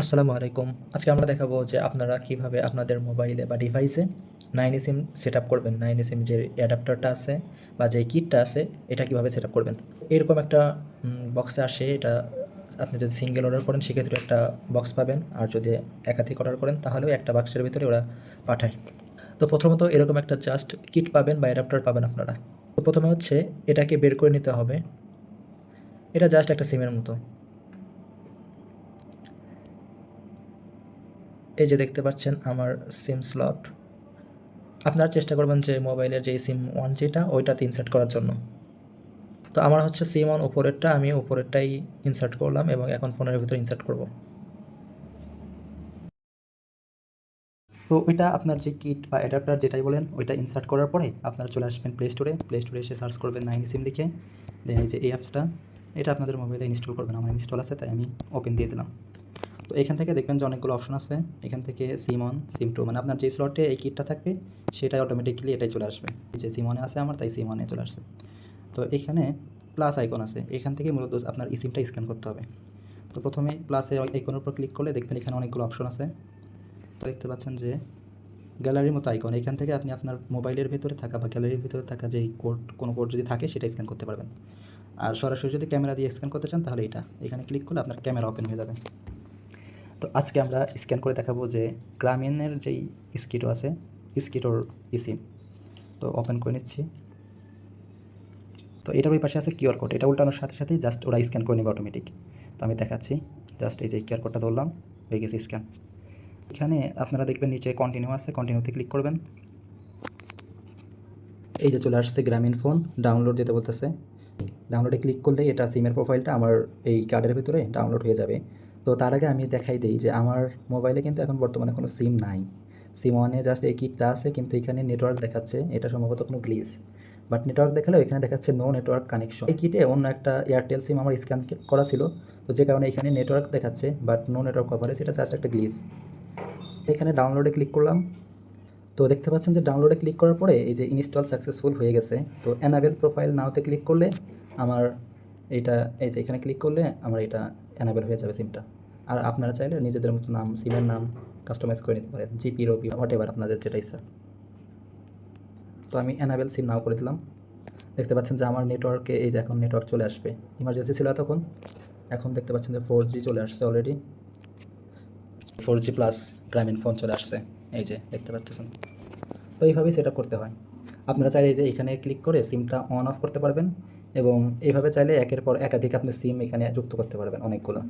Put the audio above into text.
আসসালামু আলাইকুম। আজকে আমরা দেখাবো যে আপনারা কিভাবে আপনাদের মোবাইলে বা ডিভাইসে 9 সিম সেটআপ করবেন। 9 সিম যে অ্যাডাপ্টারটা আছে বা যে কিটটা আছে এটা কিভাবে সেটআপ করবেন। এরকম একটা বক্সে আসে এটা। আপনি যদি সিঙ্গেল অর্ডার করেন সেক্ষেত্রে একটা বক্স পাবেন, আর যদি একাধিক অর্ডার করেন তাহলেও একটা বাক্সের ভিতরে ওরা পাঠায়। তো প্রথমত এরকম একটা জাস্ট কিট পাবেন বা অ্যাডাপ্টার পাবেন আপনারা। তো প্রথমে হচ্ছে এটাকে বের করে নিতে হবে। এটা জাস্ট একটা সিমের মতো। এই যে দেখতে পাচ্ছেন আমার সিম স্লট। আপনারা চেষ্টা করবেন যে মোবাইলের যে সিম ওয়ান যেটা ওইটাতে ইনসার্ট করার জন্য। তো আমার হচ্ছে সিম ওয়ান উপরেরটা, আমি উপরেরটাই ইনসার্ট করলাম এবং এখন ফোনের ভিতরে ইনসার্ট করব। তো ওইটা আপনার যে কিট বা অ্যাডাপ্টার যেটাই বলেন ওইটা ইনসার্ট করার পরে আপনারা চলে আসবেন প্লে স্টোরে এসে সার্চ করবেন 9 সিম লিখে। দেন এই যে এই অ্যাপসটা, এটা আপনাদের মোবাইলে ইনস্টল করবেন। আমার ইনস্টল আছে তাই আমি ওপেন দিয়ে দিলাম। তো এখান থেকে দেখবেন যে অনেকগুলো অপশন আছে। এখান থেকে সিম অন সিম টু, মানে আপনার যে স্লটে এই কিটটা থাকবে সেটাই অটোমেটিক্যালি এটাই চলে আসবে। এই যে সিম অনে আছে আমার, তাই সিম অনে চলে আসছে। তো এখানে প্লাস আইকন আছে, এখান থেকে মূলত আপনার এই সিমটা স্ক্যান করতে হবে। তো প্রথমে প্লাসের আইকনের উপর ক্লিক করলে দেখবেন এখানে অনেকগুলো অপশন আছে। তো দেখতে পাচ্ছেন যে গ্যালারির মতো আইকন, এখান থেকে আপনি আপনার মোবাইলের ভিতরে থাকা বা গ্যালারির ভিতরে থাকা যেই কোনো কোড যদি থাকে সেটা স্ক্যান করতে পারবেন। আর সরাসরি যদি ক্যামেরা দিয়ে স্ক্যান করতে চান তাহলে এটা এখানে ক্লিক করলে আপনার ক্যামেরা ওপেন হয়ে যাবে। তো আজকে আমরা স্ক্যান করে দেখাবো যে গ্রামীণের যেই স্কিটো আছে, স্কিটোর সিম। তো ওপেন করে নিচ্ছি। তো এটার ওই পাশে আছে কিউআর কোড, এটা উল্টানোর সাথে সাথেই জাস্ট ওরা স্ক্যান করে নেবে অটোমেটিক। তো আমি দেখাচ্ছি, জাস্ট এই যে কিউআর কোডটা ধরলাম, হয়ে গেছে স্ক্যান। এখানে আপনারা দেখবেন নিচে কন্টিনিউ আছে, কন্টিনিউতে ক্লিক করবেন। এই যে চলে আসছে গ্রামীণ ফোন, ডাউনলোড দিতে বলতেছে। ডাউনলোডে ক্লিক করলে এটা সিমের প্রোফাইলটা আমার এই কার্ডের ভিতরে ডাউনলোড হয়ে যাবে। তো তার আগে আমি দেখাই দিই যে আমার মোবাইলে কিন্তু এখন বর্তমানে কোনো সিম নাই। সিম ওয়ানে জাস্ট এই কিটটা আছে, কিন্তু এখানে নেটওয়ার্ক দেখাচ্ছে, এটা সম্ভবত কোনো গ্লিচ। বাট নেটওয়ার্ক দেখালেও এখানে দেখাচ্ছে নো নেটওয়ার্ক কানেকশন। এই কিটে অন্য একটা এয়ারটেল সিম আমার স্ক্যান করা ছিল, তো যে কারণে এখানে নেটওয়ার্ক দেখাচ্ছে বাট নো নেটওয়ার্ক কভারেজ, এটা জাস্ট একটা গ্লিচ। এখানে ডাউনলোডে ক্লিক করলাম। তো দেখতে পাচ্ছেন যে ডাউনলোডে ক্লিক করার পরে এই যে ইনস্টল সাকসেসফুল হয়ে গেছে। তো এনাবেল প্রোফাইল নাওতে ক্লিক করলে আমার এইটা, এই যে এখানে ক্লিক করলে আমার এটা এনাবেল হয়ে যাবে সিমটা। আর আপনারা চাইলে নিজেদের মতো নাম, সিমের নাম কাস্টমাইজ করে নিতে পারেন, জিপি রবি হোয়াট এভার আপনাদের যেটা ইচ্ছা। তো আমি এনাবেল সিম নাও করে দিলাম। দেখতে পাচ্ছেন যে আমার নেটওয়ার্কে এই যে এখন নেটওয়ার্ক চলে আসবে। ইমার্জেন্সি ছিল তখন, এখন দেখতে পাচ্ছেন যে 4G চলে আসছে অলরেডি। 4G প্লাস গ্রামীণ ফোন চলে আসছে, এই যে দেখতে পাচ্ছেন। তো এইভাবেই সেট আপ করতে হয়। আপনারা চাইলে এই যে এখানে ক্লিক করে সিমটা অন অফ করতে পারবেন, এবং এইভাবে চাইলে একের পর একাধিক আপনি সিম এখানে যুক্ত করতে পারবেন অনেকগুলো।